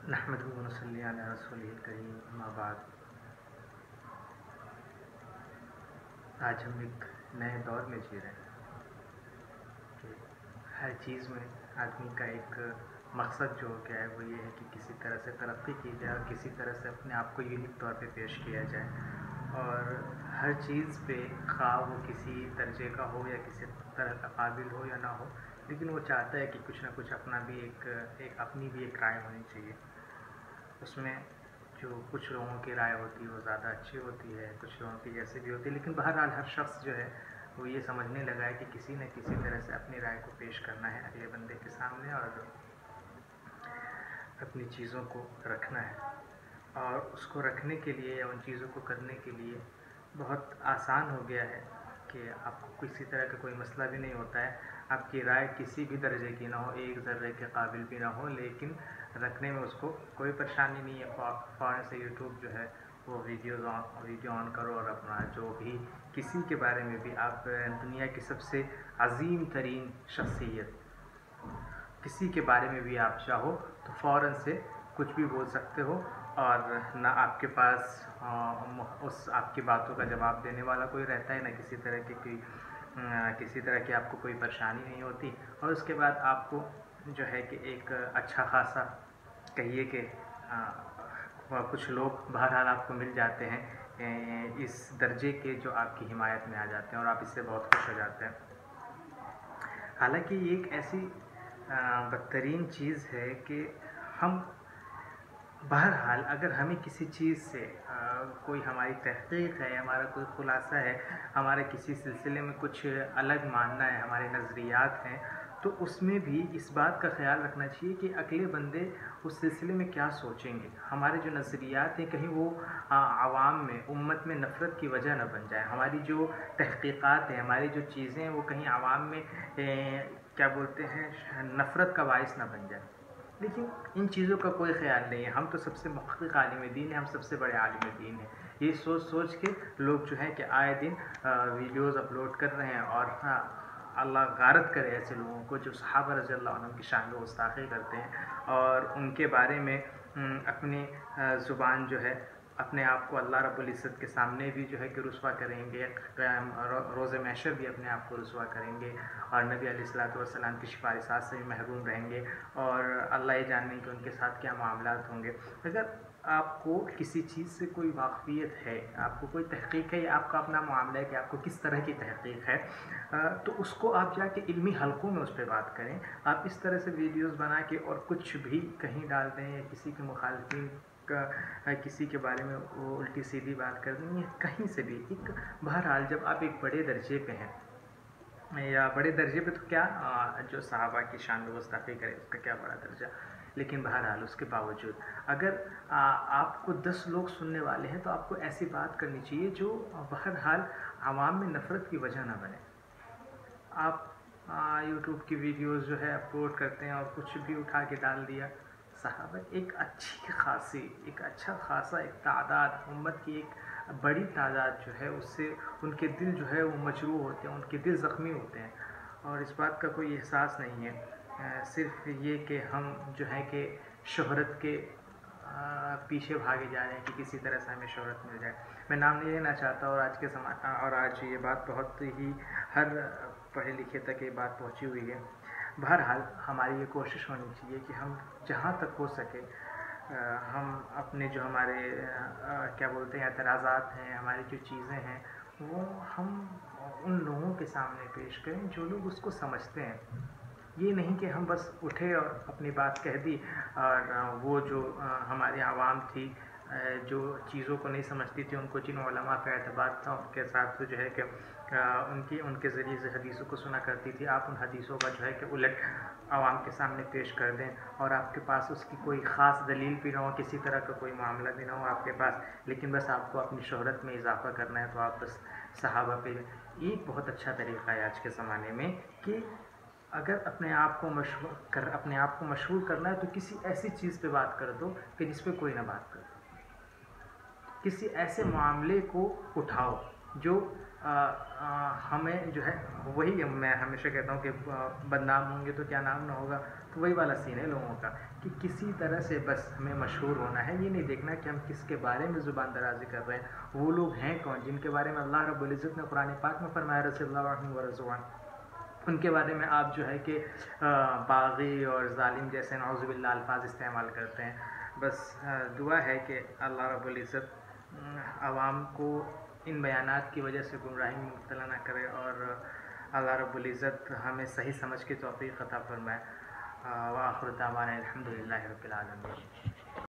نحمدہ و نصلی علی رسولہ الکریم، اما بعد۔ آج ہم ایک نئے دور میں جی رہے ہیں کہ ہر چیز میں آدمی کا ایک مقصد جو ہو گیا ہے وہ یہ ہے کہ کسی طرح سے ترقی کی جائے اور کسی طرح سے اپنے آپ کو یونیک طور پہ پیش کیا جائے، اور ہر چیز پہ خواہ وہ کسی درجے کا ہو یا کسی طرح کا قابل ہو یا نہ ہو، لیکن وہ چاہتا ہے کہ کچھ نہ کچھ اپنا بھی ایک اپنی بھی ایک رائے ہونی چاہیے۔ اس میں جو کچھ لوگوں کی رائے ہوتی ہے وہ زیادہ اچھی ہوتی ہے، کچھ لوگوں کی جیسے بھی ہوتی ہے، لیکن بہرحال ہر شخص جو ہے وہ یہ سمجھنے لگا ہے کہ کسی نہ کسی طرح سے اپنی رائے کو پیش کرنا ہے اگلے بندے کے سامنے اور اپنی چیزوں کو رکھنا ہے، اور اس کو رکھنے کے لیے یا ان چیزوں کو کرنے کے لیے بہت آسان ہو گیا ہے کہ آپ کو کسی طرح کا کوئی مسئلہ بھی نہیں ہوتا ہے، آپ کی رائے کسی بھی درجے کی نہ ہو، ایک ذرے کے قابل بھی نہ ہو، لیکن رکھنے میں اس کو کوئی پریشانی نہیں ہے۔ فوراً سے یوٹیوب جو ہے وہ ویڈیو آن کرو اور اپنا جو بھی کسی کے بارے میں بھی آپ دنیا کی سب سے عظیم ترین شخصیت کسی کے بارے میں بھی آپ چاہو تو فوراً سے کچھ بھی بول سکتے ہو، اور نہ آپ کے پاس اس آپ کی باتوں کا جواب دینے والا کوئی رہتا ہے، نہ کسی طرح کی آپ کو کوئی پریشانی نہیں ہوتی، اور اس کے بعد آپ کو جو ہے کہ ایک اچھا خاصا کہیے کہ کچھ لوگ بہرحال آپ کو مل جاتے ہیں اس درجے کے جو آپ کی حمایت میں آ جاتے ہیں اور آپ اس سے بہت خوش ہو جاتے ہیں۔ حالانکہ یہ ایک ایسی بدترین چیز ہے کہ ہم بہرحال اگر ہمیں کسی چیز سے کوئی ہماری تحقیق ہے، ہمارا کوئی خلاصہ ہے، ہمارے کسی سلسلے میں کچھ الگ ماننا ہے، ہمارے نظریات ہیں، تو اس میں بھی اس بات کا خیال رکھنا چاہیے کہ اگلے بندے اس سلسلے میں کیا سوچیں گے۔ ہمارے جو نظریات ہیں کہیں وہ عوام میں، امت میں نفرت کی وجہ نہ بن جائے، ہماری جو تحقیقات ہیں، ہماری جو چیزیں ہیں وہ کہیں عوام میں کیا بولتے ہیں نفرت کا باعث نہ بن جائے۔ لیکن ان چیزوں کا کوئی خیال نہیں ہے، ہم تو سب سے محقق عالم دین ہیں، ہم سب سے بڑے عالم دین ہیں، یہ سوچ کے لوگ جو ہے کہ آئے دن ویڈیوز اپلوڈ کر رہے ہیں، اور اللہ غارت کرے ایسے لوگوں کو جو صحابہ رضی اللہ عنہ کی شان میں گستاخی کرتے ہیں اور ان کے بارے میں اپنی زبان جو ہے اپنے آپ کو اللہ رب العزت کے سامنے بھی جو ہے کہ رسوا کریں گے، روز محشر بھی اپنے آپ کو رسوا کریں گے، اور نبی علیہ الصلوۃ والسلام کی سفارشات سے بھی محروم رہیں گے، اور اللہ یہ جانیں کہ ان کے ساتھ کیا معاملات ہوں گے۔ اگر آپ کو کسی چیز سے کوئی واقفیت ہے، آپ کو کوئی تحقیق ہے، یا آپ کا اپنا معاملہ ہے کہ آپ کو کس طرح کی تحقیق ہے، تو اس کو آپ جا کے علمی حلقوں میں اس پہ بات کریں۔ آپ اس طرح سے ویڈیوز بنا کے اور کچھ بھی کہیں ڈال دیں یا کسی کے مخالفین کا کسی کے بارے میں وہ الٹی سیدھی بات کر دیں، یا کہیں سے بھی بہرحال جب آپ ایک بڑے درجے پہ ہیں، یا بڑے درجے پہ تو کیا جو صحابہ کی شان میں گستاخی کرے اس کا کیا بڑا درجہ، لیکن بہرحال اس کے باوجود اگر آپ کو 10 لوگ سننے والے ہیں تو آپ کو ایسی بات کرنی چاہیے جو بہرحال عوام میں نفرت کی وجہ نہ بنے۔ آپ یوٹیوب کی ویڈیوز جو ہے اپلوڈ کرتے ہیں اور کچھ بھی اٹھا کے ڈال دیا، صحابہ ایک اچھا خاصا ایک تعداد، امت کی ایک بڑی تعداد جو ہے اس سے ان کے دل جو ہے وہ مجروح ہوتے ہیں، ان کے دل زخمی ہوتے ہیں، اور اس بات کا کوئی احساس نہیں ہے، صرف یہ کہ ہم جو ہے کہ شہرت کے پیچھے بھاگے جا رہے ہیں کہ کسی طرح سے ہمیں شہرت مل جائے۔ میں نام نہیں لینا چاہتا، اور آج یہ بات بہت ہی ہر پڑھے لکھے تک یہ بات پہنچی ہوئی ہے۔ بہرحال ہماری یہ کوشش ہونی چاہیے کہ ہم جہاں تک ہو سکے ہم اپنے جو ہمارے کیا بولتے ہیں اعتراضات ہیں، ہماری جو چیزیں ہیں وہ ہم ان لوگوں کے سامنے پیش کریں جو لوگ اس کو سمجھتے ہیں۔ یہ نہیں کہ ہم بس اٹھے اور اپنی بات کہہ دی، اور وہ جو ہماری عوام تھی جو چیزوں کو نہیں سمجھتی تھی، ان کو جن علماء پہ اعتبار تھا ان کے ساتھ جو ہے کہ ان کے ذریعے سے حدیثوں کو سنا کرتی تھی، آپ ان حدیثوں کا جو ہے کہ الٹ عوام کے سامنے پیش کر دیں، اور آپ کے پاس اس کی کوئی خاص دلیل بھی نہ ہو، کسی طرح کا کوئی معاملہ بھی نہ ہو آپ کے پاس، لیکن بس آپ کو اپنی شہرت میں اضافہ کرنا ہے، تو آپ بس صحابہ پہ ایک بہت اچھا طریقہ ہے آج کے زمانے میں کہ اگر اپنے آپ کو مشہور کرنا ہے تو کسی ایسی چیز پہ بات کر دو کہ جس پہ کوئی نہ بات کر دو، کسی ایسے معاملے کو اٹھاؤ جو ہمیں جو ہے وہی میں ہمیشہ کہتا ہوں کہ بدنام ہوں گے تو کیا نام نہ ہوگا، تو وہی والا سین ہے لوگوں کا کہ کسی طرح سے بس ہمیں مشہور ہونا ہے، یہ نہیں دیکھنا کہ ہم کس کے بارے میں زبان درازی کر رہے ہیں، وہ لوگ ہیں کون جن کے بارے میں اللہ رب العزت نے قرآن پاک میں فرمایا رضی اللہ عنہ ورضوان، ان کے بارے میں آپ جو ہے کہ باغی اور ظالم جیسے نعوذ باللہ الفاظ استعمال کرتے ہیں۔ بس دعا ہے کہ اللہ رب العزت عوام کو ان بیانات کی وجہ سے گمراہی میں مبتلا نہ کرے، اور اللہ رب العزت ہمیں صحیح سمجھ کی توفیق عطا فرمائے۔ وآخر دعوانا الحمد للہ رب العالمین۔